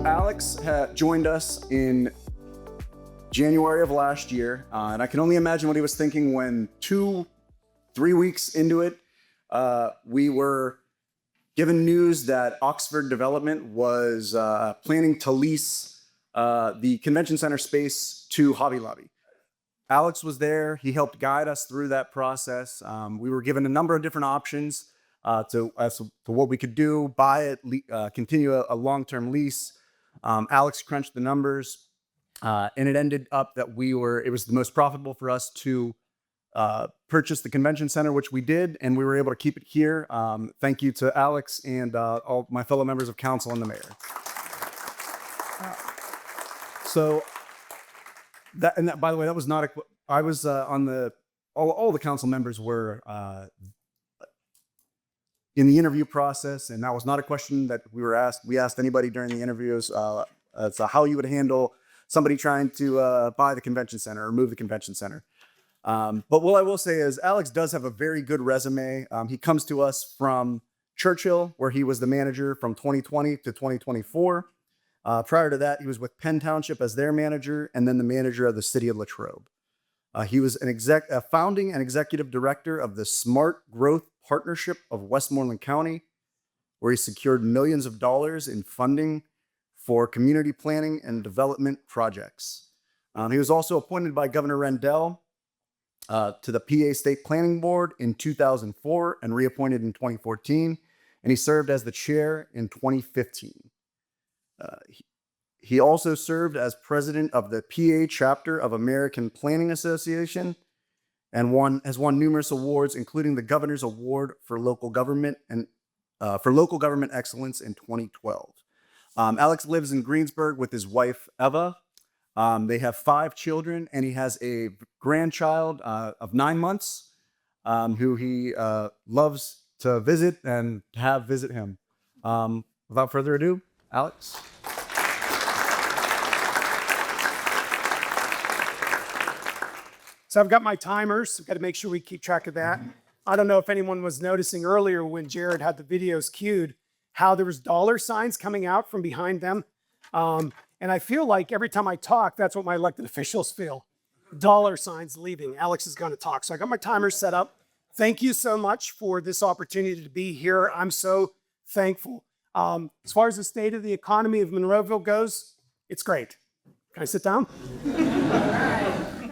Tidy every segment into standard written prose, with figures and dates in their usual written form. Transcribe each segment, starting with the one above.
Alex joined us in January of last year, and I can only imagine what he was thinking when 2-3 weeks into it, we were given news that Oxford Development was planning to lease the convention center space to Hobby Lobby. Alex was there. He helped guide us through that process. We were given a number of different options as to what we could do: buy it, continue a long-term lease. Alex crunched the numbers, and it ended up that it was the most profitable for us to purchase the convention center, which we did, and we were able to keep it here. Thank you to Alex and all my fellow members of council and the mayor. By the way, that was not I was on the, all the council members were in the interview process, and that was not a question that we asked anybody during the interviews. It's how you would handle somebody trying to buy the convention center or move the convention center. But what I will say is Alex does have a very good resume. He comes to us from Churchill, where he was the manager from 2020 to 2024. Prior to that, he was with Penn Township as their manager, and then the manager of the city of Latrobe. He was a founding and executive director of the Smart Growth Partnership of Westmoreland County, where he secured millions of dollars in funding for community planning and development projects. He was also appointed by Governor Rendell to the PA State Planning Board in 2004 and reappointed in 2014, and he served as the chair in 2015. He also served as president of the PA chapter of American Planning Association and has won numerous awards, including the Governor's Award for Local Government and for Local Government Excellence in 2012. Alex lives in Greensburg with his wife, Eva. They have 5 children, and he has a grandchild of 9 months who he loves to visit and have visit him. Without further ado, Alex. So I've got my timers. I've got to make sure we keep track of that. I don't know if anyone was noticing earlier when Jared had the videos queued, how there was dollar signs coming out from behind them. And I feel like every time I talk, that's what my elected officials feel. Dollar signs leaving. Alex is going to talk. So I got my timer set up. Thank you so much for this opportunity to be here. I'm so thankful. As far as the state of the economy of Monroeville goes, it's great. Can I sit down?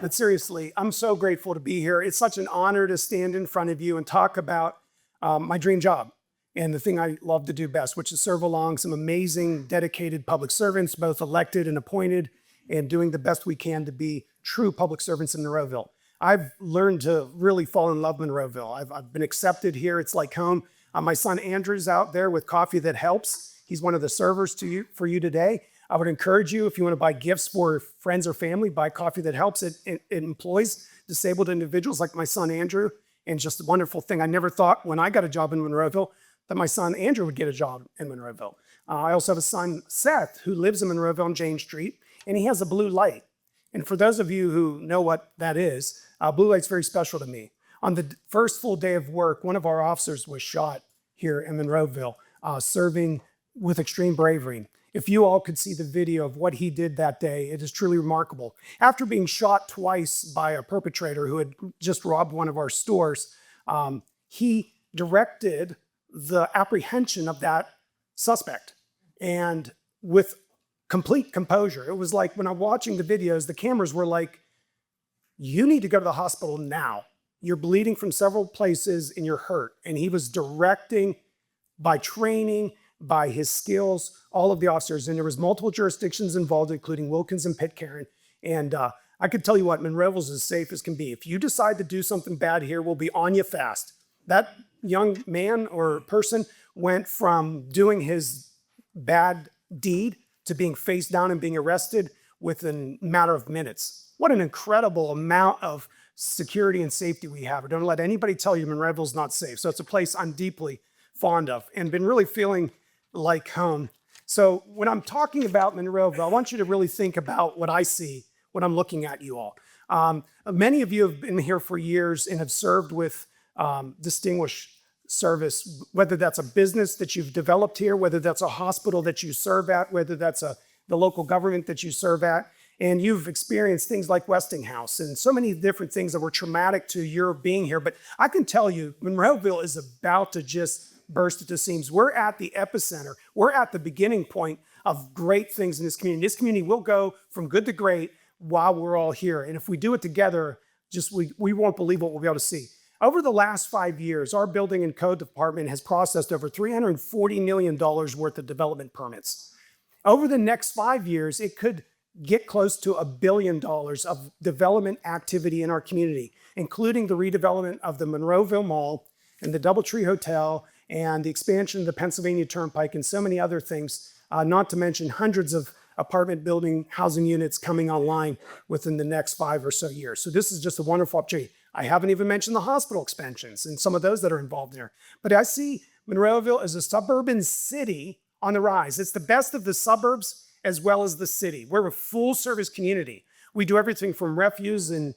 But seriously, I'm so grateful to be here. It's such an honor to stand in front of you and talk about my dream job and the thing I love to do best, which is serve along some amazing, dedicated public servants, both elected and appointed, and doing the best we can to be true public servants in Monroeville. I've learned to really fall in love with Monroeville. I've been accepted here. It's like home. My son Andrew's out there with Coffee That Helps. He's one of the servers for you today. I would encourage you, if you want to buy gifts for friends or family, buy Coffee That Helps. It employs disabled individuals like my son Andrew, and just a wonderful thing. I never thought when I got a job in Monroeville that my son Andrew would get a job in Monroeville. I also have a son, Seth, who lives in Monroeville on Jane Street, and he has a blue light. And for those of you who know what that is, blue light's very special to me. On the first full day of work, one of our officers was shot here in Monroeville, serving with extreme bravery. If you all could see the video of what he did that day, it is truly remarkable. After being shot twice by a perpetrator who had just robbed one of our stores, he directed the apprehension of that suspect, and with complete composure. It was like when I'm watching the videos, the cameras were like, you need to go to the hospital now. You're bleeding from several places and you're hurt. And he was directing by training, by his skills, all of the officers. And there was multiple jurisdictions involved, including Wilkins and Pitcairn. And I could tell you what, Monroeville's as safe as can be. If you decide to do something bad here, we'll be on you fast. That young man or person went from doing his bad deed to being face down and being arrested within a matter of minutes. What an incredible amount of security and safety we have. Don't let anybody tell you Monroeville's not safe. So it's a place I'm deeply fond of and been really feeling like home. So when I'm talking about Monroeville, I want you to really think about what I see when I'm looking at you all. Many of you have been here for years and have served with distinguished service, whether that's a business that you've developed here, whether that's a hospital that you serve at, whether that's the local government that you serve at, and you've experienced things like Westinghouse and so many different things that were traumatic to your being here. But I can tell you, Monroeville is about to just burst at the seams. We're at the epicenter. We're at the beginning point of great things in this community. This community will go from good to great while we're all here. And if we do it together, we won't believe what we'll be able to see. Over the last 5 years, our building and code department has processed over $340 million worth of development permits. Over the next 5 years, it could get close to $1 billion of development activity in our community, including the redevelopment of the Monroeville Mall and the Doubletree Hotel and the expansion of the Pennsylvania Turnpike and so many other things, not to mention hundreds of apartment building housing units coming online within the next 5 or so years. So this is just a wonderful opportunity. I haven't even mentioned the hospital expansions and some of those that are involved there. But I see Monroeville as a suburban city on the rise. It's the best of the suburbs as well as the city. We're a full service community. We do everything from refuse and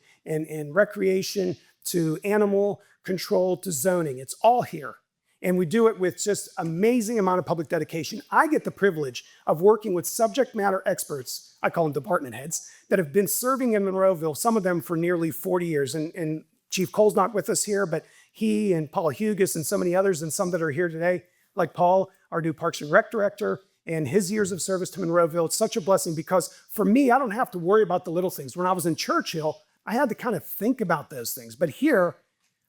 recreation to animal control to zoning. It's all here. And we do it with just amazing amount of public dedication. I get the privilege of working with subject matter experts, I call them department heads, that have been serving in Monroeville, some of them for nearly 40 years. And Chief Cole's not with us here, but he and Paul Hugus and so many others and some that are here today, like Paul, our new Parks and Rec director, and his years of service to Monroeville. It's such a blessing because for me, I don't have to worry about the little things. When I was in Churchill, I had to kind of think about those things. But here,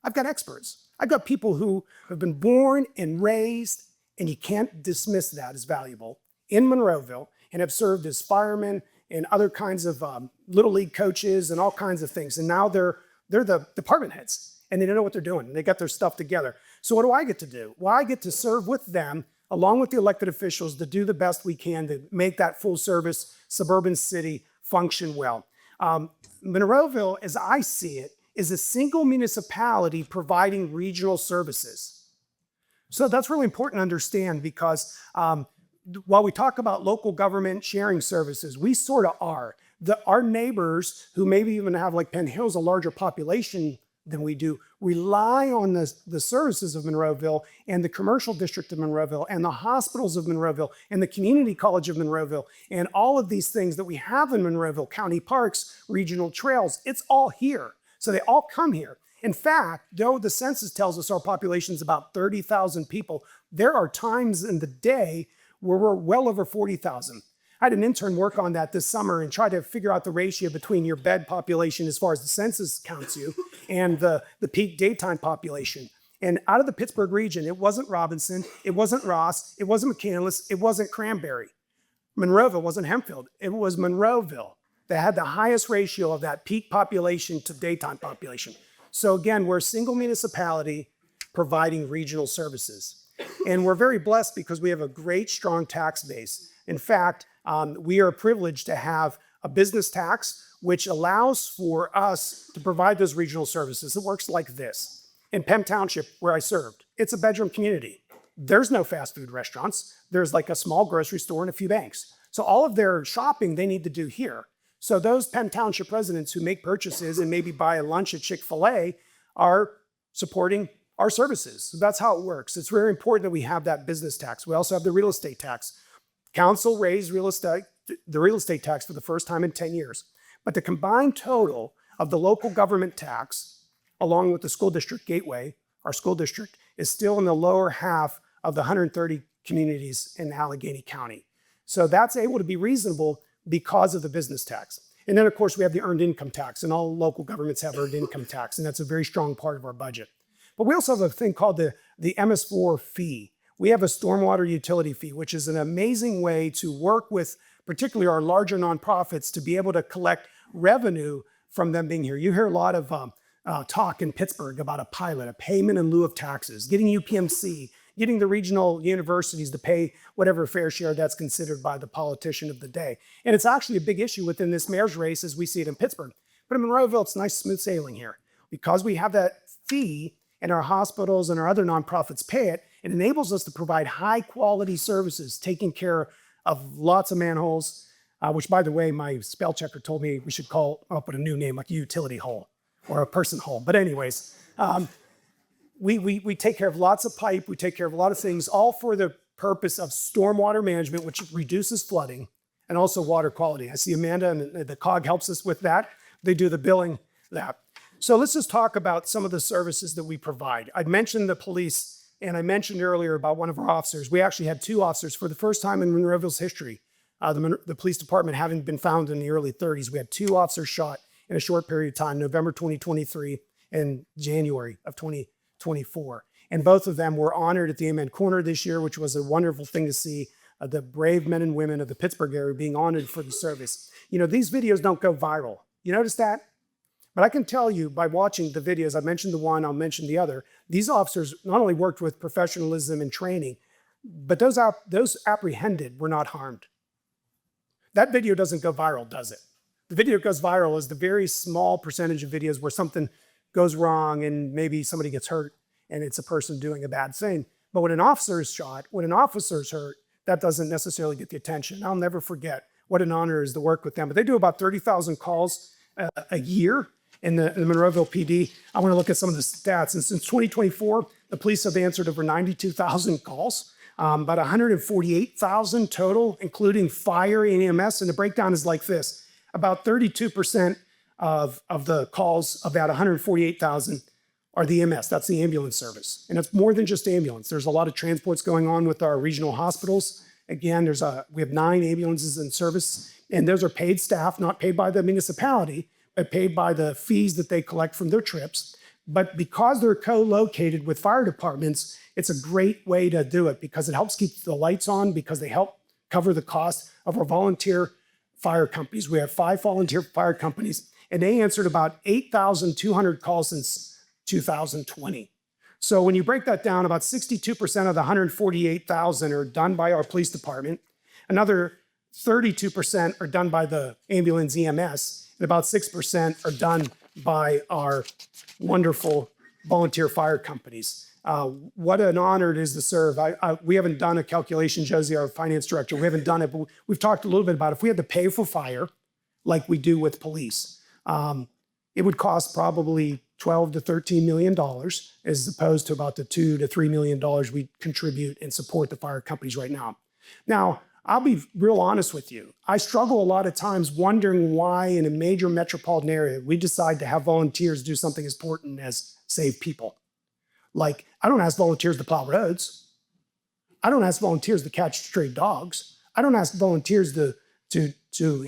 I've got experts. I've got people who have been born and raised, and you can't dismiss that as valuable, in Monroeville, and have served as firemen and other kinds of little league coaches and all kinds of things. And now they're the department heads, and they don't know what they're doing. They got their stuff together. So what do I get to do? Well, I get to serve with them, along with the elected officials, to do the best we can to make that full service suburban city function well. Monroeville, as I see it, is a single municipality providing regional services. So that's really important to understand because while we talk about local government sharing services, we sort of are. Our neighbors, who maybe even have, like Penn Hills, a larger population than we do, rely on the services of Monroeville and the commercial district of Monroeville and the hospitals of Monroeville and the community college of Monroeville and all of these things that we have in Monroeville, county parks, regional trails. It's all here. So they all come here. In fact, though the census tells us our population is about 30,000 people, there are times in the day where we're well over 40,000. I had an intern work on that this summer and try to figure out the ratio between your bed population as far as the census counts you and the peak daytime population. And out of the Pittsburgh region, it wasn't Robinson, it wasn't Ross, it wasn't McCandless, it wasn't Cranberry. Monroeville wasn't Hempfield, it was Monroeville that had the highest ratio of that peak population to daytime population. So again, we're a single municipality providing regional services. And we're very blessed because we have a great, strong tax base. In fact, we are privileged to have a business tax, which allows for us to provide those regional services. It works like this. In Penn Township, where I served, it's a bedroom community. There's no fast food restaurants. There's like a small grocery store and a few banks. So all of their shopping they need to do here. So those Penn Township residents who make purchases and maybe buy a lunch at Chick-fil-A are supporting our services. So that's how it works. It's very important that we have that business tax. We also have the real estate tax. Council raised the real estate tax for the first time in 10 years. But the combined total of the local government tax, along with the school district gateway, our school district, is still in the lower half of the 130 communities in Allegheny County. So that's able to be reasonable because of the business tax. And then, of course, we have the earned income tax, and all local governments have earned income tax, and that's a very strong part of our budget. But we also have a thing called the MS4 fee. We have a stormwater utility fee, which is an amazing way to work with particularly our larger nonprofits to be able to collect revenue from them being here. You hear a lot of talk in Pittsburgh about a pilot, a payment in lieu of taxes, getting UPMC, getting the regional universities to pay whatever fair share that's considered by the politician of the day. And it's actually a big issue within this mayor's race as we see it in Pittsburgh. But in Monroeville, it's nice, smooth sailing here. Because we have that fee and our hospitals and our other nonprofits pay it, it enables us to provide high quality services, taking care of lots of manholes, which by the way, my spell checker told me we should call up with a new name like a utility hole or a person hole. But anyways, we take care of lots of pipe, we take care of a lot of things, all for the purpose of stormwater management, which reduces flooding, and also water quality. I see Amanda and the COG helps us with that. They do the billing that. So let's just talk about some of the services that we provide. I mentioned the police, and I mentioned earlier about one of our officers. We actually had 2 officers for the first time in Monroeville's history. The police department having been founded in the early 30s. We had 2 officers shot in a short period of time, November 2023 and January of 2024. And both of them were honored at the Amen Corner this year, which was a wonderful thing to see. The brave men and women of the Pittsburgh area being honored for the service. You know, these videos don't go viral. You notice that? But I can tell you by watching the videos, I mentioned the one, I'll mention the other, these officers not only worked with professionalism and training, but those apprehended were not harmed. That video doesn't go viral, does it? The video that goes viral is the very small percentage of videos where something goes wrong and maybe somebody gets hurt and it's a person doing a bad thing. But when an officer is shot, when an officer is hurt, that doesn't necessarily get the attention. I'll never forget what an honor it is to work with them. But they do about 30,000 calls a year in the Monroeville PD. I want to look at some of the stats. And since 2024, the police have answered over 92,000 calls, about 148,000 total, including fire and EMS. And the breakdown is like this. About 32% of the calls, about 148,000, are the EMS. That's the ambulance service. And it's more than just ambulance. There's a lot of transports going on with our regional hospitals. Again, we have 9 ambulances in service, and those are paid staff, not paid by the municipality, but paid by the fees that they collect from their trips. But because they're co-located with fire departments, it's a great way to do it because it helps keep the lights on, because they help cover the cost of our volunteer fire companies. We have 5 volunteer fire companies, and they answered about 8,200 calls since 2020. So when you break that down, about 62% of the 148,000 are done by our police department. Another 32% are done by the ambulance EMS, and about 6% are done by our wonderful volunteer fire companies. What an honor it is to serve. We haven't done a calculation, Josie, our finance director, we haven't done it, but we've talked a little bit about if we had to pay for fire like we do with police, it would cost probably $12 to $13 million, as opposed to about the $2 to $3 million we contribute and support the fire companies right now. Now, I'll be real honest with you. I struggle a lot of times wondering why in a major metropolitan area, we decide to have volunteers do something as important as save people. Like, I don't ask volunteers to plow roads. I don't ask volunteers to catch stray dogs. I don't ask volunteers to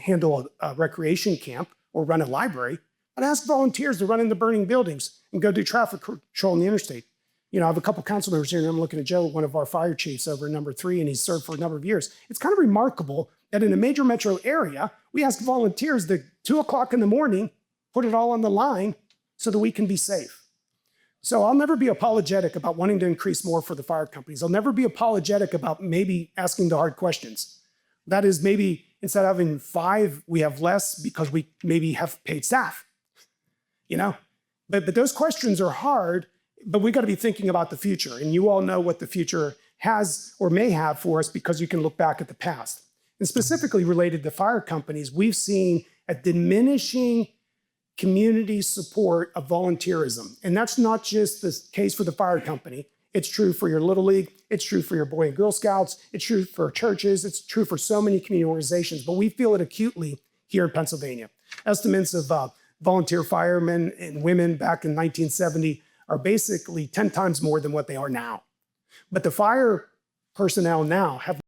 handle a recreation camp or run a library. I'd ask volunteers to run into burning buildings and go do traffic control on the interstate. You know, I have a couple council members here, and I'm looking at Joe, one of our fire chiefs over in number 3, and he's served for a number of years. It's kind of remarkable that in a major metro area, we ask volunteers to 2 o'clock in the morning, put it all on the line so that we can be safe. So I'll never be apologetic about wanting to increase more for the fire companies. I'll never be apologetic about maybe asking the hard questions. That is, maybe instead of having 5, we have less because we maybe have paid staff. You know, but those questions are hard, but we got to be thinking about the future. And you all know what the future has or may have for us because you can look back at the past. And specifically related to fire companies, we've seen a diminishing community support of volunteerism. And that's not just the case for the fire company. It's true for your Little League. It's true for your Boy and Girl Scouts. It's true for churches. It's true for so many community organizations, but we feel it acutely here in Pennsylvania. Estimates of volunteer firemen and women back in 1970 are basically 10 times more than what they are now. But the fire personnel now have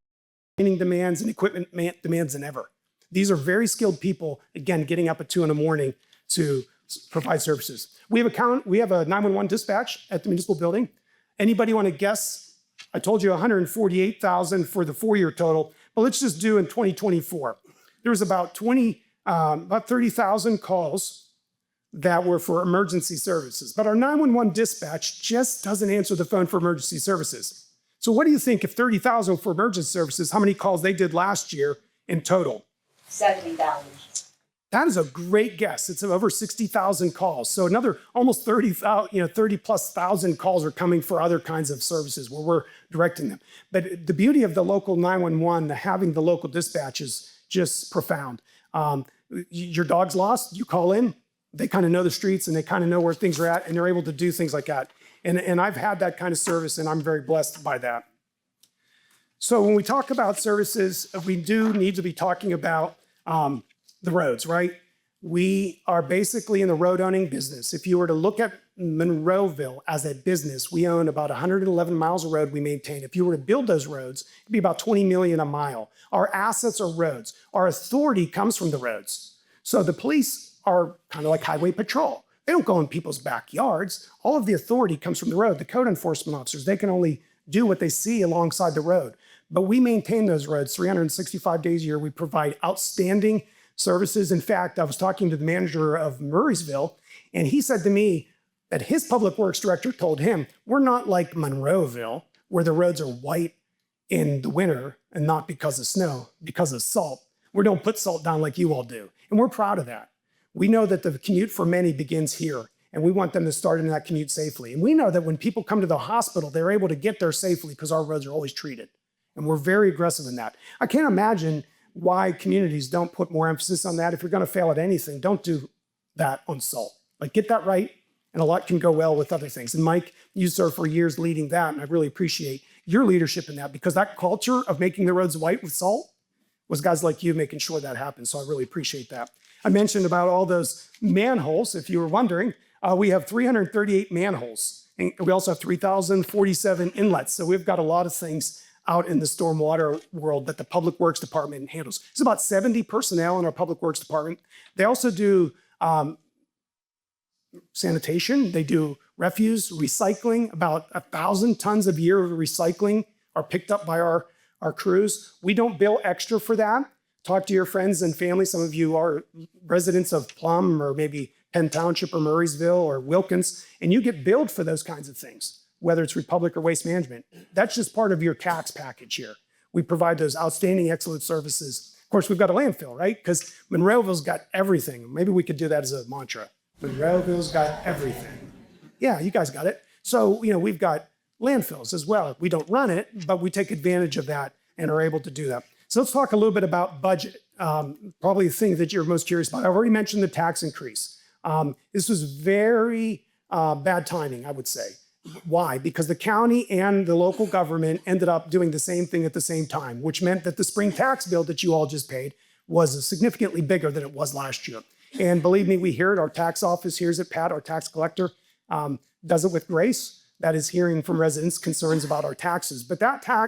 training demands and equipment demands than ever. These are very skilled people, again, getting up at 2 in the morning to provide services. We have a 911 dispatch at the municipal building. Anybody want to guess? I told you 148,000 for the 4-year total, but let's just do in 2024. There was about 30,000 calls that were for emergency services. But our 911 dispatch just doesn't answer the phone for emergency services. So what do you think, if 30,000 for emergency services, how many calls they did last year in total? 70,000. That is a great guess. It's over 60,000 calls. So another almost 30 plus thousand calls are coming for other kinds of services where we're directing them. But the beauty of the local 911, having the local dispatch is just profound. Your dog's lost, you call in, they kind of know the streets and they kind of know where things are at, and they're able to do things like that. And I've had that kind of service, and I'm very blessed by that. So when we talk about services, we do need to be talking about the roads, right? We are basically in the road owning business. If you were to look at Monroeville as a business, we own about 111 miles of road we maintain. If you were to build those roads, it'd be about 20 million a mile. Our assets are roads. Our authority comes from the roads. So the police are kind of like highway patrol. They don't go in people's backyards. All of the authority comes from the road. The code enforcement officers, they can only do what they see alongside the road. But we maintain those roads 365 days a year. We provide outstanding services. In fact, I was talking to the manager of Murraysville, and he said to me that his public works director told him, we're not like Monroeville, where the roads are white in the winter and not because of snow, because of salt. We don't put salt down like you all do. And we're proud of that. We know that the commute for many begins here, and we want them to start in that commute safely. And we know that when people come to the hospital, they're able to get there safely because our roads are always treated. And we're very aggressive in that. I can't imagine why communities don't put more emphasis on that. If you're going to fail at anything, don't do that on salt. Like, get that right, and a lot can go well with other things. And Mike, you served for years leading that, and I really appreciate your leadership in that, because that culture of making the roads white with salt was guys like you making sure that happened. So I really appreciate that. I mentioned about all those manholes. If you were wondering, we have 338 manholes, and we also have 3,047 inlets. So we've got a lot of things out in the stormwater world that the Public Works Department handles. There's about 70 personnel in our Public Works Department. They also do sanitation. They do refuse, recycling. About 1,000 tons a year of recycling are picked up by our crews. We don't bill extra for that. Talk to your friends and family. Some of you are residents of Plum or maybe Penn Township or Murraysville or Wilkins, and you get billed for those kinds of things, whether it's Republic or Waste Management. That's just part of your tax package here. We provide those outstanding, excellent services. Of course, we've got a landfill, right? Because Monroeville's got everything. Maybe we could do that as a mantra. Monroeville's got everything. Yeah, you guys got it. So, we've got landfills as well. We don't run it, but we take advantage of that and are able to do that. So let's talk a little bit about budget. Probably the thing that you're most curious about. I've already mentioned the tax increase. This was very bad timing, I would say. Why? Because the county and the local government ended up doing the same thing at the same time, which meant that the spring tax bill that you all just paid was significantly bigger than it was last year. And believe me, we hear it. Our tax office hears it. Pat, our tax collector, does it with grace. That is hearing from residents concerns about our taxes. But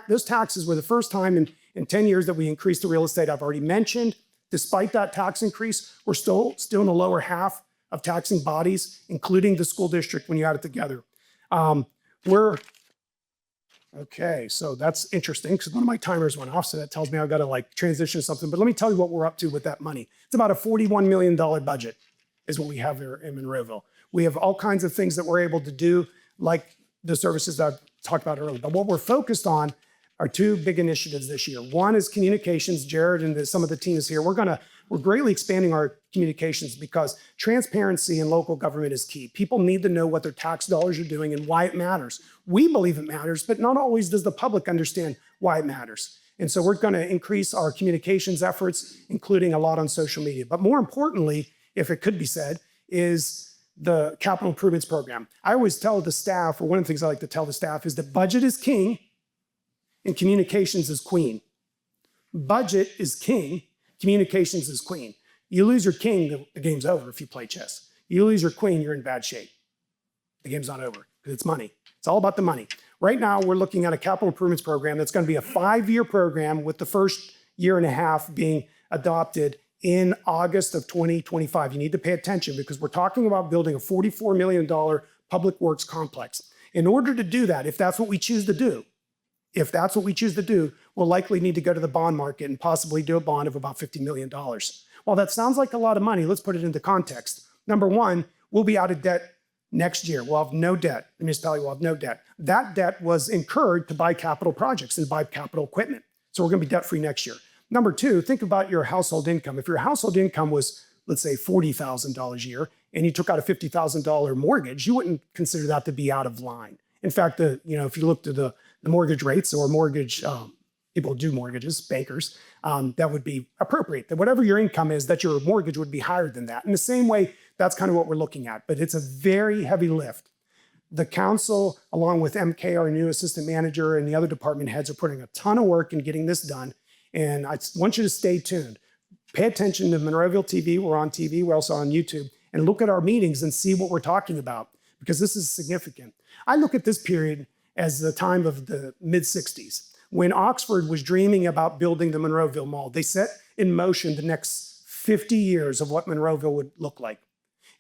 those taxes were the first time in 10 years that we increased the real estate. I've already mentioned, despite that tax increase, we're still in the lower half of taxing bodies, including the school district when you add it together. Okay, so that's interesting because one of my timers went off, so that tells me I've got to transition to something. But let me tell you what we're up to with that money. It's about a $41 million budget is what we have here in Monroeville. We have all kinds of things that we're able to do, like the services that I talked about earlier. But what we're focused on are two big initiatives this year. One is communications. Jared and some of the teams here, we're greatly expanding our communications because transparency in local government is key. People need to know what their tax dollars are doing and why it matters. We believe it matters, but not always does the public understand why it matters. And so we're going to increase our communications efforts, including a lot on social media. But more importantly, if it could be said, is the capital improvements program. I always tell the staff, or one of the things I like to tell the staff, is that budget is king and communications is queen. Budget is king, communications is queen. You lose your king, the game's over if you play chess. You lose your queen, you're in bad shape. The game's not over because it's money. It's all about the money. Right now, we're looking at a capital improvements program that's going to be a 5-year program with the first year and a half being adopted in August of 2025. You need to pay attention because we're talking about building a $44 million public works complex. In order to do that, if that's what we choose to do, we'll likely need to go to the bond market and possibly do a bond of about $50 million. While that sounds like a lot of money, let's put it into context. Number one, we'll be out of debt next year. We'll have no debt. The municipality will have no debt. That debt was incurred to buy capital projects and buy capital equipment. So we're going to be debt-free next year. Number two, think about your household income. If your household income was, let's say, $40,000 a year, and you took out a $50,000 mortgage, you wouldn't consider that to be out of line. In fact, if you looked at the mortgage rates or mortgage, people who do mortgages, bankers, that would be appropriate. That whatever your income is, that your mortgage would be higher than that. In the same way, that's kind of what we're looking at. But it's a very heavy lift. The council, along with MK, our new assistant manager, and the other department heads are putting a ton of work in getting this done. And I want you to stay tuned. Pay attention to Monroeville TV. We're on TV. We're also on YouTube. And look at our meetings and see what we're talking about, because this is significant. I look at this period as the time of the mid-'60s, when Oxford was dreaming about building the Monroeville Mall. They set in motion the next 50 years of what Monroeville would look like.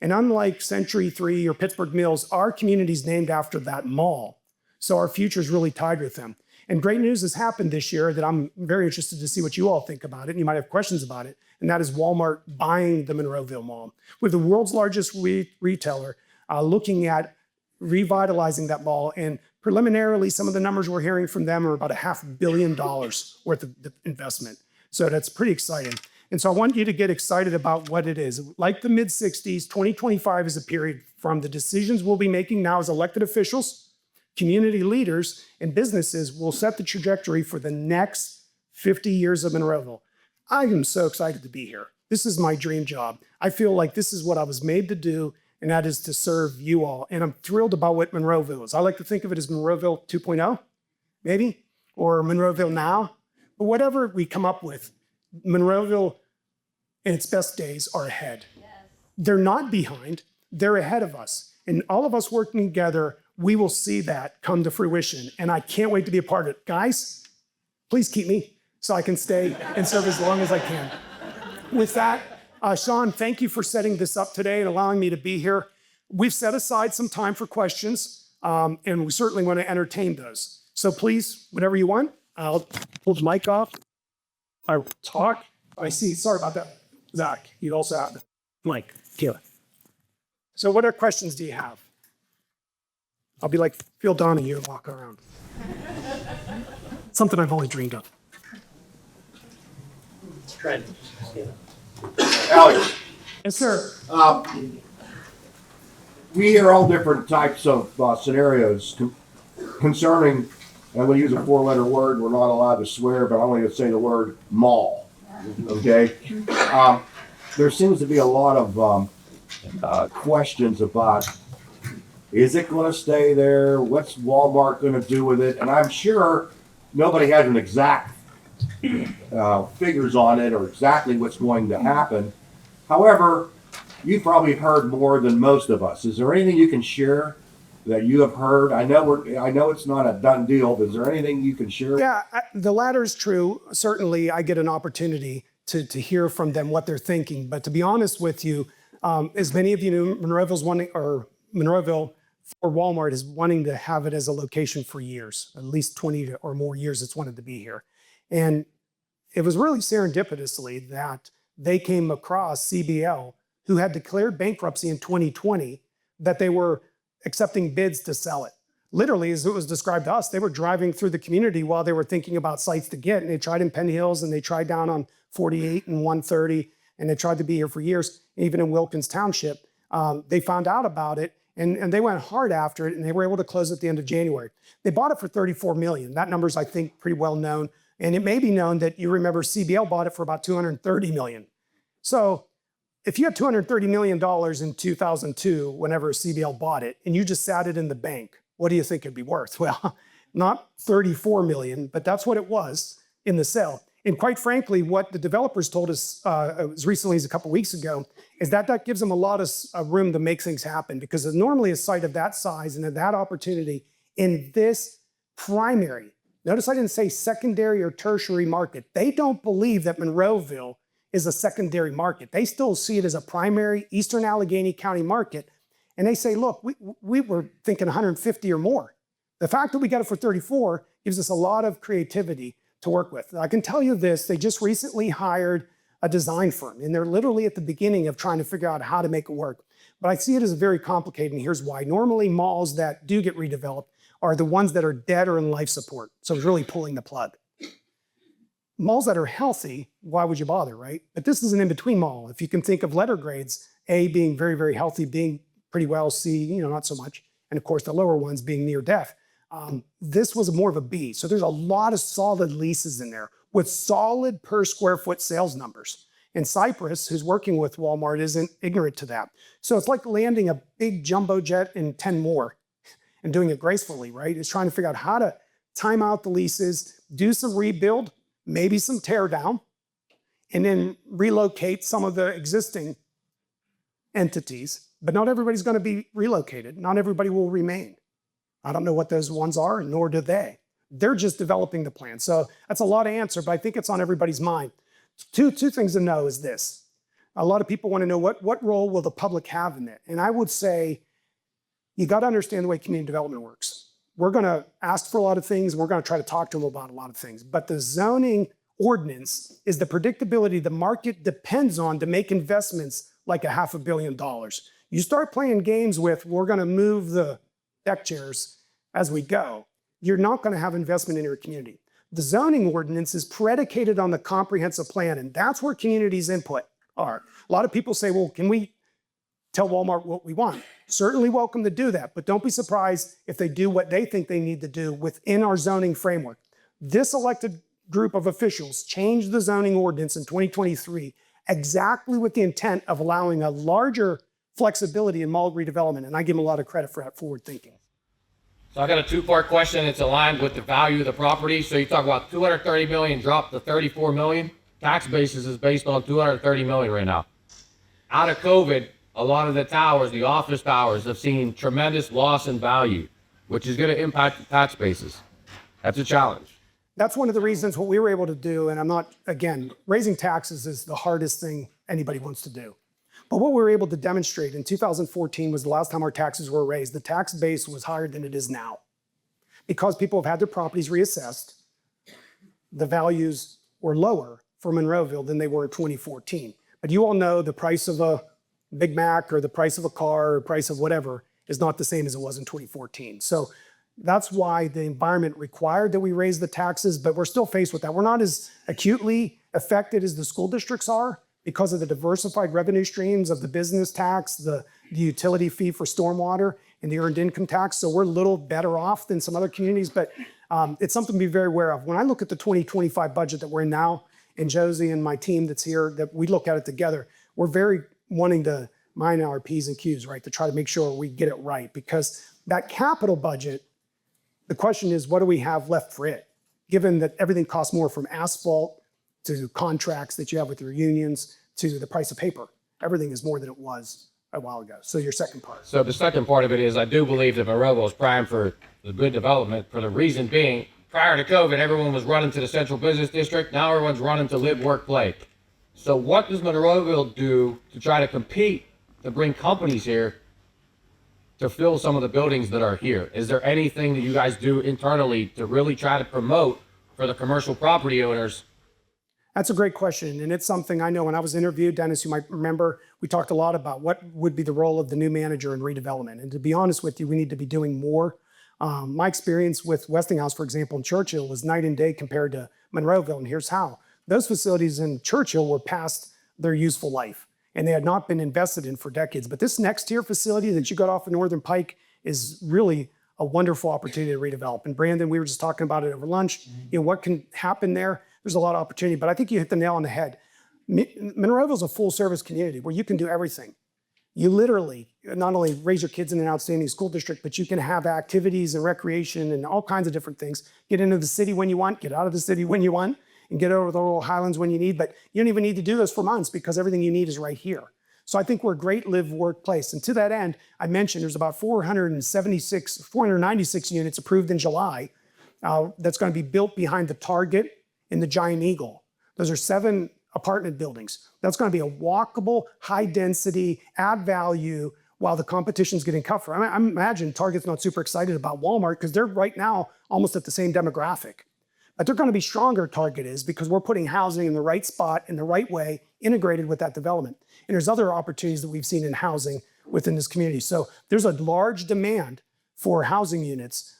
And unlike Century 3 or Pittsburgh Mills, our community is named after that mall. So our future is really tied with them. And great news has happened this year that I'm very interested to see what you all think about it. And you might have questions about it. And that is Walmart buying the Monroeville Mall. We're the world's largest retailer looking at revitalizing that mall. And preliminarily, some of the numbers we're hearing from them are about $500 million worth of investment. So that's pretty exciting. And so I want you to get excited about what it is. Like the mid-'60s, 2025 is a period from the decisions we'll be making now as elected officials, community leaders, and businesses will set the trajectory for the next 50 years of Monroeville. I am so excited to be here. This is my dream job. I feel like this is what I was made to do, and that is to serve you all. And I'm thrilled about what Monroeville is. I like to think of it as Monroeville 2.0, maybe, or Monroeville now. But whatever we come up with, Monroeville in its best days are ahead. Yes. They're not behind, they're ahead of us. And all of us working together, we will see that come to fruition. And I can't wait to be a part of it. Guys, please keep me so I can stay and serve as long as I can. With that, Sean, thank you for setting this up today and allowing me to be here. We've set aside some time for questions, and we certainly want to entertain those. So please, whatever you want, I'll pull the mic off. I will talk. I see, sorry about that. Zach, you also have the mic. Kayla. So what other questions do you have? I'll be like Phil Donahue and walk around. Something I've only dreamed of. Trent. Alex, Yes, sir. we hear all different types of scenarios concerning, and I'm going to use a four-letter word. We're not allowed to swear, but I'm going to say the word mall. Okay? There seems to be a lot of questions about, is it going to stay there? What's Walmart going to do with it? And I'm sure nobody has an exact figures on it or exactly what's going to happen. However, you've probably heard more than most of us. Is there anything you can share that you have heard? I know it's not a done deal, but is there anything you can share? Yeah, the latter is true. Certainly, I get an opportunity to hear from them what they're thinking. But to be honest with you, as many of you know, Monroeville for Walmart is wanting to have it as a location for years, at least 20 or more years it's wanted to be here. And it was really serendipitously that they came across CBL, who had declared bankruptcy in 2020, that they were accepting bids to sell it. Literally, as it was described to us, they were driving through the community while they were thinking about sites to get. And they tried in Penn Hills, and they tried down on 48 and 130, and they tried to be here for years, even in Wilkins Township. They found out about it, and they went hard after it, and they were able to close at the end of January. They bought it for $34 million. That number's, I think, pretty well known. And it may be known that you remember CBL bought it for about $230 million. So if you had $230 million in 2002, whenever CBL bought it, and you just sat it in the bank, what do you think it'd be worth? Well, not $34 million, but that's what it was in the sale. And quite frankly, what the developers told us as recently as a couple weeks ago is that that gives them a lot of room to make things happen, because normally a site of that size and of that opportunity in this primary, notice I didn't say secondary or tertiary market. They don't believe that Monroeville is a secondary market. They still see it as a primary Eastern Allegheny County market. And they say, look, we were thinking 150 or more. The fact that we got it for 34 gives us a lot of creativity to work with. I can tell you this, they just recently hired a design firm, and they're literally at the beginning of trying to figure out how to make it work. But I see it as very complicated, and here's why. Normally, malls that do get redeveloped are the ones that are dead or in life support. So it's really pulling the plug. Malls that are healthy, why would you bother, right? But this is an in-between mall. If you can think of letter grades, A being very, very healthy, being pretty well, C, not so much. And of course, the lower ones being near death. This was more of a B. So there's a lot of solid leases in there with solid per square foot sales numbers. And Cypress, who's working with Walmart, isn't ignorant to that. So it's like landing a big jumbo jet and 10 more and doing it gracefully, right? Is trying to figure out how to time out the leases, do some rebuild, maybe some tear down, and then relocate some of the existing entities. But not everybody's going to be relocated. Not everybody will remain. I don't know what those ones are, nor do they. They're just developing the plan. So that's a lot to answer, but I think it's on everybody's mind. Two things to know is this. A lot of people want to know what role will the public have in it? And I would say you got to understand the way community development works. We're going to ask for a lot of things. We're going to try to talk to them about a lot of things. But the zoning ordinance is the predictability the market depends on to make investments like $500 million. You start playing games with, we're going to move the deck chairs as we go, you're not going to have investment in your community. The zoning ordinance is predicated on the comprehensive plan, and that's where community's input are. A lot of people say, well, can we tell Walmart what we want? Certainly welcome to do that, but don't be surprised if they do what they think they need to do within our zoning framework. This elected group of officials changed the zoning ordinance in 2023 exactly with the intent of allowing a larger flexibility in mall redevelopment, and I give them a lot of credit for that forward thinking. So I got a two-part question. It's aligned with the value of the property. So you talk about 230 million dropped to 34 million. Tax basis is based on 230 million right now. Out of COVID, a lot of the towers, the office towers, have seen tremendous loss in value, which is going to impact the tax basis. That's a challenge. That's one of the reasons what we were able to do, and I'm not, again, raising taxes is the hardest thing anybody wants to do. But what we were able to demonstrate in 2014 was the last time our taxes were raised. The tax base was higher than it is now. Because people have had their properties reassessed, the values were lower for Monroeville than they were in 2014. But you all know the price of a Big Mac or the price of a car or price of whatever is not the same as it was in 2014. So that's why the environment required that we raise the taxes, but we're still faced with that. We're not as acutely affected as the school districts are because of the diversified revenue streams of the business tax, the utility fee for stormwater, and the earned income tax. So we're a little better off than some other communities, but it's something to be very aware of. When I look at the 2025 budget that we're in now, and Josie and my team that's here, that we look at it together, we're very wanting to mine our P's and Q's, right, to try to make sure we get it right. Because that capital budget, the question is, what do we have left for it? Given that everything costs more, from asphalt to contracts that you have with your unions to the price of paper. Everything is more than it was a while ago. So your second part. So the second part of it is I do believe that Monroeville is primed for the good development, for the reason being, prior to COVID, everyone was running to the central business district. Now everyone's running to live, work, play. So what does Monroeville do to try to compete, to bring companies here to fill some of the buildings that are here? Is there anything that you guys do internally to really try to promote for the commercial property owners? That's a great question. And it's something I know when I was interviewed, Dennis, you might remember, we talked a lot about what would be the role of the new manager in redevelopment. And to be honest with you, we need to be doing more. My experience with Westinghouse, for example, in Churchill was night and day compared to Monroeville. And here's how. Those facilities in Churchill were past their useful life, and they had not been invested in for decades. But this next tier facility that you got off of Northern Pike is really a wonderful opportunity to redevelop. And Brandon, we were just talking about it over lunch. You know, what can happen there? There's a lot of opportunity, but I think you hit the nail on the head. Monroeville is a full service community where you can do everything. You literally not only raise your kids in an outstanding school district, but you can have activities and recreation and all kinds of different things. Get into the city when you want, get out of the city when you want, and get over the Laurel Highlands when you need, but you don't even need to do this for months because everything you need is right here. So I think we're a great live, work, place. And to that end, I mentioned there's about 496 units approved in July that's going to be built behind the Target and the Giant Eagle. Those are 7 apartment buildings. That's going to be a walkable, high density, add value while the competition's getting tougher. I imagine Target's not super excited about Walmart because they're right now almost at the same demographic. But they're going to be stronger, Target is, because we're putting housing in the right spot, in the right way, integrated with that development. And there's other opportunities that we've seen in housing within this community. So there's a large demand for housing units,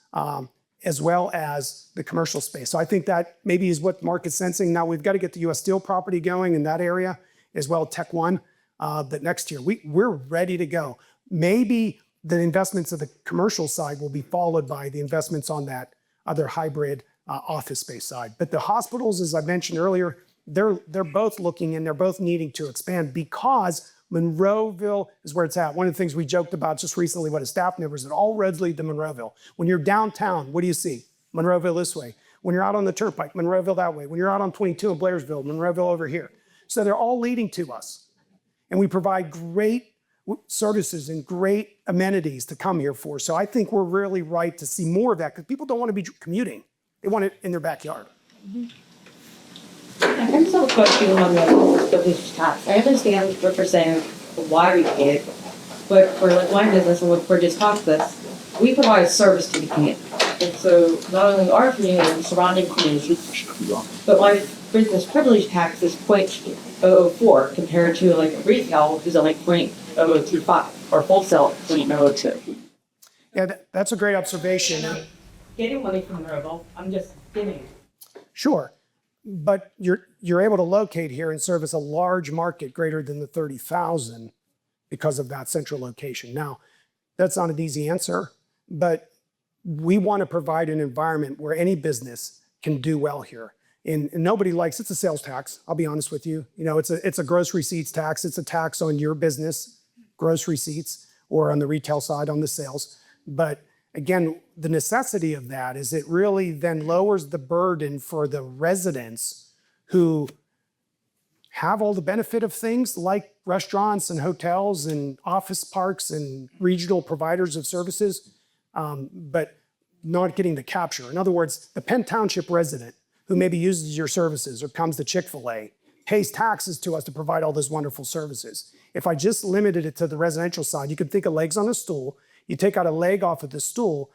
as well as the commercial space. So I think that maybe is what the market's sensing. Now we've got to get the US Steel property going in that area, as well Tech One. But next year, we're ready to go. Maybe the investments of the commercial side will be followed by the investments on that other hybrid office space side. But the hospitals, as I mentioned earlier, they're both looking and they're both needing to expand because Monroeville is where it's at. One of the things we joked about just recently with a staff member is that all roads lead to Monroeville. When you're downtown, what do you see? Monroeville this way. When you're out on the turnpike, Monroeville that way. When you're out on 22 in Blairsville, Monroeville over here. So they're all leading to us. And we provide great services and great amenities to come here for. So I think we're really right to see more of that because people don't want to be commuting. They want it in their backyard. I just have a question on the business tax. I understand what you're saying, why we pay it, but for like my business and what we're just talked this, we provide service to the community. And so not only our community and surrounding communities, but my business privilege tax is 0.004 compared to like retail, which is like 0.0025 or wholesale 0.002. Yeah, that's a great observation. Getting money from Monroeville, I'm just giving. Sure. But you're able to locate here and service a large market greater than the 30,000 because of that central location. Now, that's not an easy answer, but we want to provide an environment where any business can do well here. And nobody likes, it's a sales tax, I'll be honest with you. You know, it's a gross receipts tax. It's a tax on your business, gross receipts, or on the retail side on the sales. But again, the necessity of that is it really then lowers the burden for the residents who have all the benefit of things like restaurants and hotels and office parks and regional providers of services, but not getting the capture. In other words, the Penn Township resident who maybe uses your services or comes to Chick-fil-A pays taxes to us to provide all those wonderful services. If I just limited it to the residential side, you could think of legs on a stool. You take out a leg off of the stool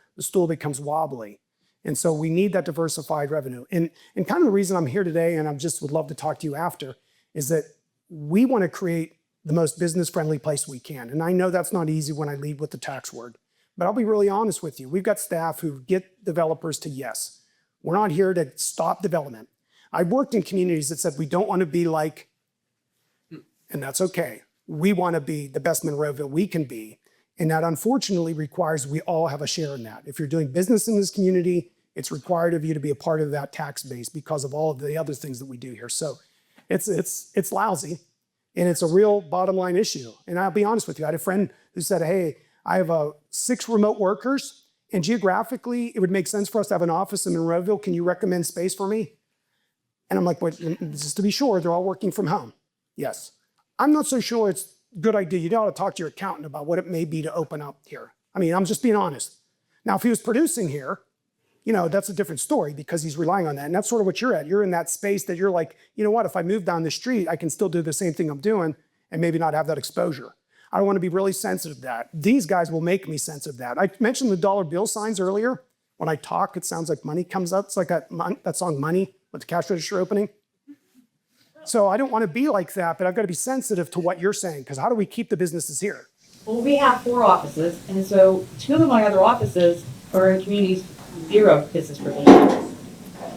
becomes wobbly. And so we need that diversified revenue. And kind of the reason I'm here today, and I just would love to talk to you after, is that we want to create the most business-friendly place we can. And I know that's not easy when I lead with the tax word, but I'll be really honest with you. We've got staff who get developers to yes. We're not here to stop development. I've worked in communities that said we don't want to be like, and that's okay. We want to be the best Monroeville we can be. And that unfortunately requires we all have a share in that. If you're doing business in this community, it's required of you to be a part of that tax base because of all of the other things that we do here. So it's lousy, and it's a real bottom line issue. And I'll be honest with you, I had a friend who said, hey, I have 6 remote workers, and geographically, it would make sense for us to have an office in Monroeville. Can you recommend space for me? And I'm like, well, just to be sure, they're all working from home. Yes. I'm not so sure it's a good idea. You ought to talk to your accountant about what it may be to open up here. I mean, I'm just being honest. Now, if he was producing here, you know, that's a different story because he's relying on that. And that's sort of what you're at. You're in that space that you're like, you know what, if I move down the street, I can still do the same thing I'm doing and maybe not have that exposure. I want to be really sensitive to that. These guys will make me sensitive to that. I mentioned the dollar bill signs earlier. When I talk, it sounds like money comes up. It's like that song Money with the cash register opening. So I don't want to be like that, but I've got to be sensitive to what you're saying because how do we keep the businesses here? Well, we have 4 offices, and so 2 of my other offices are in communities with 0 business privileges.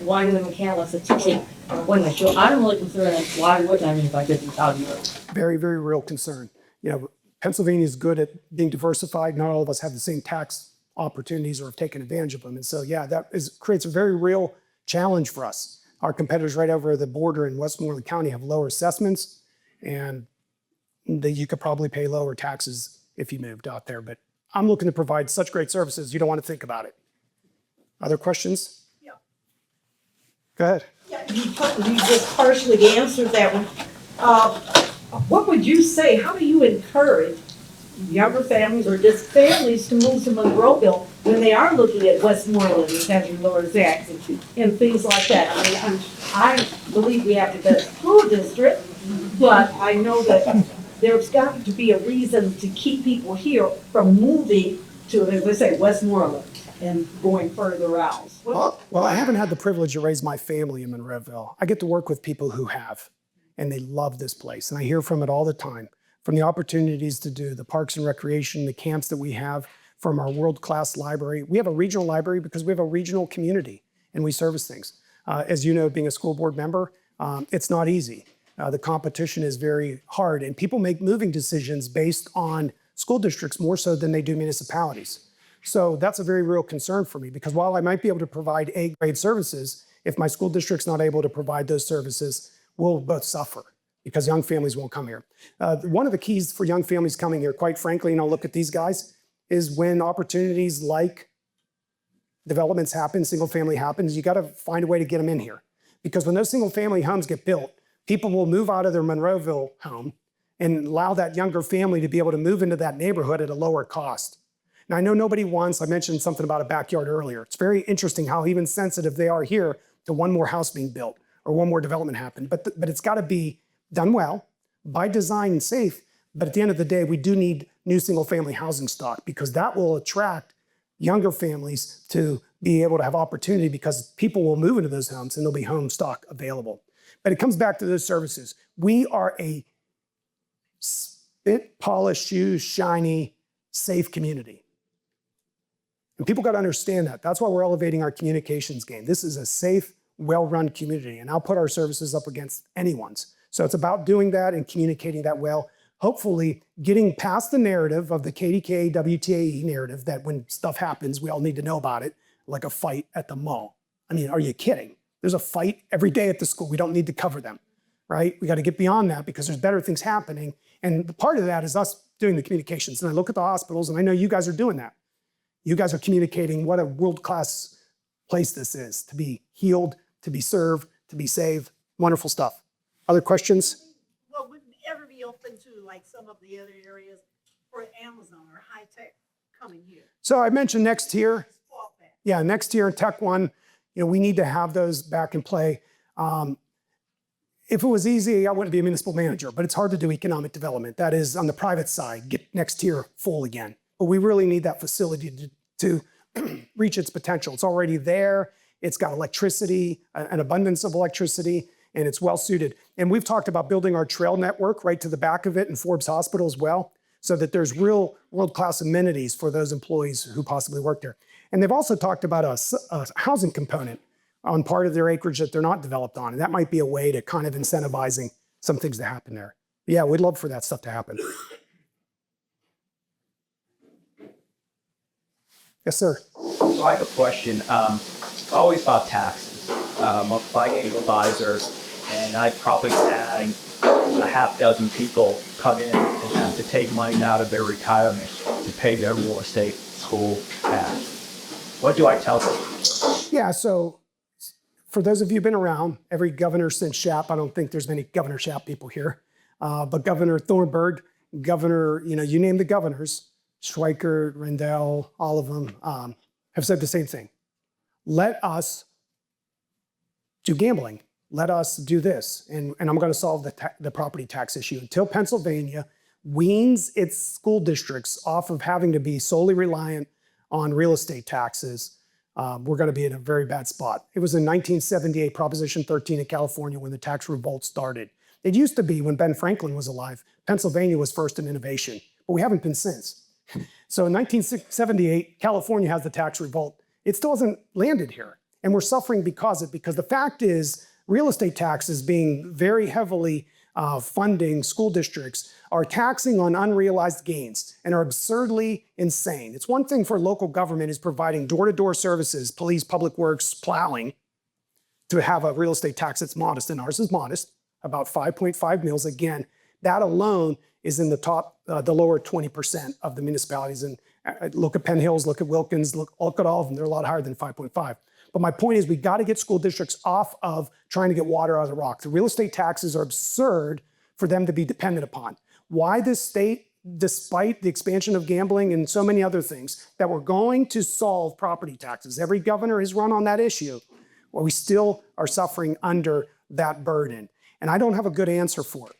One in the McCandless is teaching. When I show, I'm really concerned why wouldn't I mean by business out here? Very, very real concern. You know, Pennsylvania is good at being diversified. Not all of us have the same tax opportunities or have taken advantage of them. And so, yeah, creates a very real challenge for us. Our competitors right over the border in Westmoreland County have lower assessments, and you could probably pay lower taxes if you moved out there. But I'm looking to provide such great services, you don't want to think about it. Other questions? Yeah. Go ahead. Yeah, you just partially answered that one. What would you say, how do you encourage younger families or just families to move to Monroeville when they are looking at Westmoreland and having lower taxes and things like that? I mean, I believe we have the best school district, but I know that there's got to be a reason to keep people here from moving to, as I say, Westmoreland and going further out. Well, I haven't had the privilege to raise my family in Monroeville. I get to work with people who have, and they love this place. And I hear from it all the time, from the opportunities to do the parks and recreation, the camps that we have, from our world-class library. We have a regional library because we have a regional community and we service things. As you know, being a school board member, it's not easy. The competition is very hard and people make moving decisions based on school districts more so than they do municipalities. So that's a very real concern for me because while I might be able to provide A-grade services, if my school district's not able to provide those services, we'll both suffer. because young families won't come here. One of the keys for young families coming here, quite frankly, and I'll look at these guys, is when opportunities like developments happen, single family happens, you got to find a way to get them in here. Because when those single family homes get built, people will move out of their Monroeville home and allow that younger family to be able to move into that neighborhood at a lower cost. Now, I know nobody wants, I mentioned something about a backyard earlier. It's very interesting how even sensitive they are here to one more house being built or one more development happen. But it's got to be done well, by design and safe. But at the end of the day, we do need new single family housing stock because that will attract younger families to be able to have opportunity because people will move into those homes and there'll be home stock available. But it comes back to those services. We are a spit, polished, shoes, shiny, safe community. And people got to understand that. That's why we're elevating our communications game. This is a safe, well-run community, and I'll put our services up against anyone's. So it's about doing that and communicating that well, hopefully getting past the narrative of the KDK, WTAE narrative that when stuff happens, we all need to know about it, like a fight at the mall. I mean, are you kidding? There's a fight every day at the school. We don't need to cover them, right? We got to get beyond that because there's better things happening. And the part of that is us doing the communications. And I look at the hospitals, and I know you guys are doing that. You guys are communicating what a world-class place this is, to be healed, to be served, to be saved. Wonderful stuff. Other questions? Well, would it ever be open to like some of the other areas for Amazon or high tech coming here? So I mentioned next tier. Spoil that. Yeah, next tier, Tech One, we need to have those back in play. If it was easy, I wouldn't be a municipal manager, but it's hard to do economic development. That is on the private side, get next tier full again. But we really need that facility to reach its potential. It's already there. It's got electricity, an abundance of electricity, and it's well suited. And we've talked about building our trail network right to the back of it in Forbes Hospital as well, so that there's real world-class amenities for those employees who possibly work there. And they've also talked about a housing component on part of their acreage that they're not developed on. And that might be a way to kind of incentivizing some things to happen there. But yeah, we'd love for that stuff to happen. Yes, sir. So I have a question. It's always about taxes. I'm a financial advisor, and I probably had a half dozen people come in and have to take money out of their retirement to pay their real estate school tax. What do I tell them? Yeah, so for those of you who've been around, every governor since Shapp, I don't think there's many Governor Shapp people here, but Governor Thornburg, Governor, you name the governors, Schweikert, Rendell, all of them have said the same thing. Let us do gambling. Let us do this. And I'm going to solve the property tax issue. Until Pennsylvania weans its school districts off of having to be solely reliant on real estate taxes, we're going to be in a very bad spot. It was in 1978, Proposition 13 in California, when the tax revolt started. It used to be, when Ben Franklin was alive, Pennsylvania was first in innovation, but we haven't been since. So in 1978, California has the tax revolt. It still hasn't landed here. And we're suffering because the fact is, real estate taxes being very heavily funding school districts are taxing on unrealized gains and are absurdly insane. It's one thing for local government is providing door-to-door services, police, public works, plowing, to have a real estate tax that's modest, and ours is modest, about 5.5 mils. Again, that alone is in the lower 20% of the municipalities. And look at Penn Hills, look at Wilkins, look at all of them. They're a lot higher than 5.5. But my point is, we got to get school districts off of trying to get water out of the rock. The real estate taxes are absurd for them to be dependent upon. Why this state, despite the expansion of gambling and so many other things, that we're going to solve property taxes. Every governor has run on that issue. Well, we still are suffering under that burden. And I don't have a good answer for it.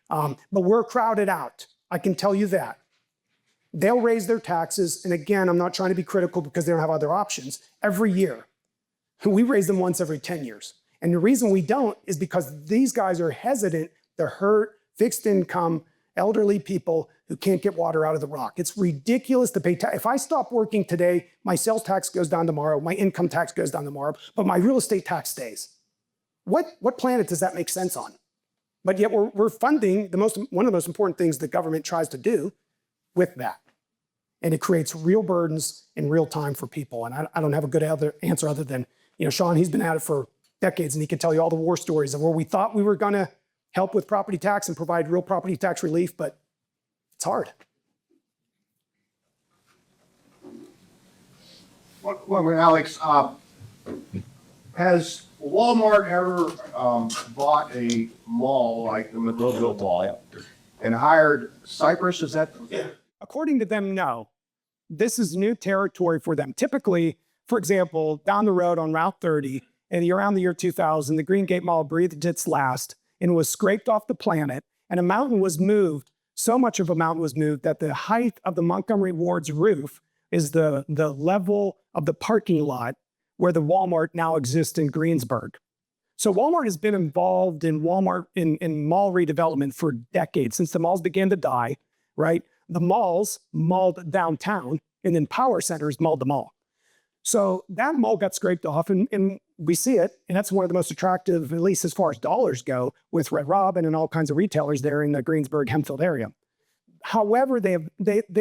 But we're crowded out. I can tell you that. They'll raise their taxes. And again, I'm not trying to be critical because they don't have other options. Every year. We raise them once every 10 years. And the reason we don't is because these guys are hesitant to hurt fixed income, elderly people who can't get water out of the rock. It's ridiculous to pay tax. If I stop working today, my sales tax goes down tomorrow, my income tax goes down tomorrow, but my real estate tax stays. What planet does that make sense on? But yet we're funding one of the most important things the government tries to do with that. And it creates real burdens in real time for people. And I don't have a good answer other than, Sean, he's been at it for decades, and he can tell you all the war stories of where we thought we were going to help with property tax and provide real property tax relief, but it's hard. Well, Alex, has Walmart ever bought a mall like the Monroeville Mall and hired Cypress? Is that? According to them, no. This is new territory for them. Typically, for example, down the road on Route 30, and around the year 2000, the Green Gate Mall breathed its last and was scraped off the planet, and a mountain was moved. So much of a mountain was moved that the height of the Montgomery Ward's roof is the level of the parking lot where the Walmart now exists in Greensburg. So Walmart has been involved in in mall redevelopment for decades, since the malls began to die, right? The malls mauled downtown, and then power centers mauled the mall. So that mall got scraped off, and we see it, and that's one of the most attractive, at least as far as dollars go, with Red Robin and all kinds of retailers there in the Greensburg, Hempfield area. However, they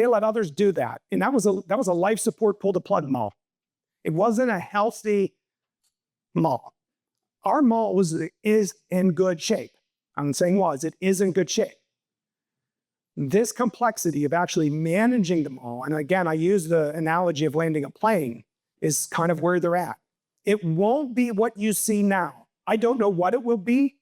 let others do that, and that was a life support pull the plug mall. It wasn't a healthy mall. Our mall is in good shape. I'm saying it is in good shape. This complexity of actually managing the mall, and again, I use the analogy of landing a plane, is kind of where they're at. It won't be what you see now. I don't know what it will be,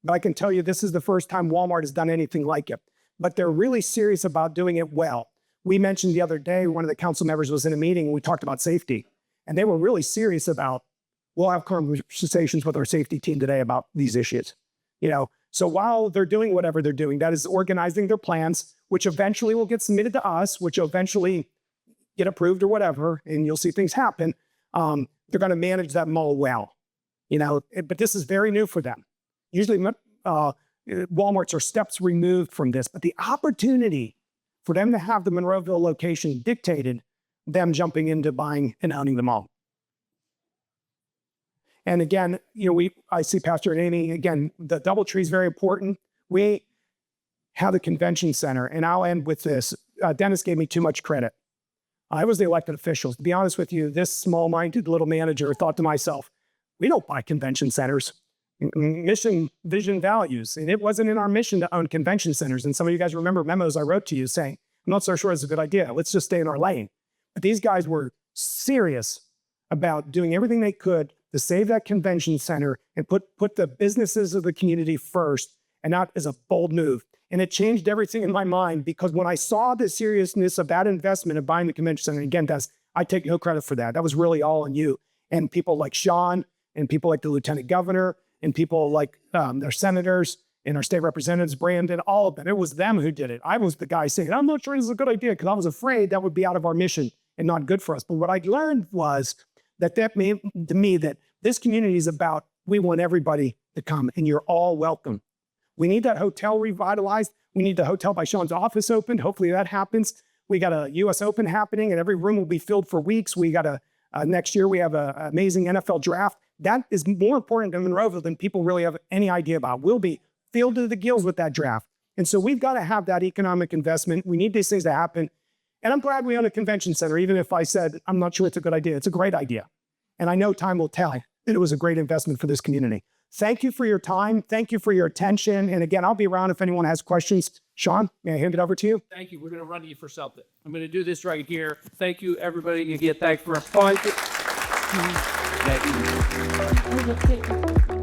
but I can tell you this is the first time Walmart has done anything like it. But they're really serious about doing it well. We mentioned the other day, one of the council members was in a meeting and we talked about safety. And they were really serious about, we'll have conversations with our safety team today about these issues. So while they're doing whatever they're doing, that is organizing their plans, which eventually will get submitted to us, which will eventually get approved or whatever, and you'll see things happen. They're going to manage that mall well, but this is very new for them. Usually Walmarts are steps removed from this, but the opportunity for them to have the Monroeville location dictated them jumping into buying and owning the mall. And again, I see Pastor and Amy, again, the DoubleTree is very important. We have the convention center, and I'll end with this. Dennis gave me too much credit. I was the elected officials. To be honest with you, this small-minded little manager thought to myself, we don't buy convention centers. Mission, vision, values. And it wasn't in our mission to own convention centers. And some of you guys remember memos I wrote to you saying, I'm not so sure it's a good idea. Let's just stay in our lane. But these guys were serious about doing everything they could to save that convention center and put the businesses of the community first, and that is a bold move. And it changed everything in my mind, because when I saw the seriousness of that investment of buying the convention center, again, I take no credit for that. That was really all on you. And people like Sean, and people like the lieutenant governor, and people like their senators and our state representatives, Brandon, all of them. It was them who did it. I was the guy saying, I'm not sure this is a good idea, because I was afraid that would be out of our mission and not good for us. But what I learned was that meant to me that this community is about, we want everybody to come, and you're all welcome. We need that hotel revitalized. We need the hotel by Sean's office opened. Hopefully that happens. We got a U.S. Open happening, and every room will be filled for weeks. We got next year, we have an amazing NFL draft. That is more important in Monroeville than people really have any idea about. We'll be filled to the gills with that draft. And so we've got to have that economic investment. We need these things to happen. And I'm glad we own a convention center, even if I said, I'm not sure it's a good idea. It's a great idea. And I know time will tell that it was a great investment for this community. Thank you for your time. Thank you for your attention. And again, I'll be around if anyone has questions. Sean, may I hand it over to you? Thank you. We're going to run you for something. I'm going to do this right here. Thank you, everybody. Again, thanks for a fun. Thank you.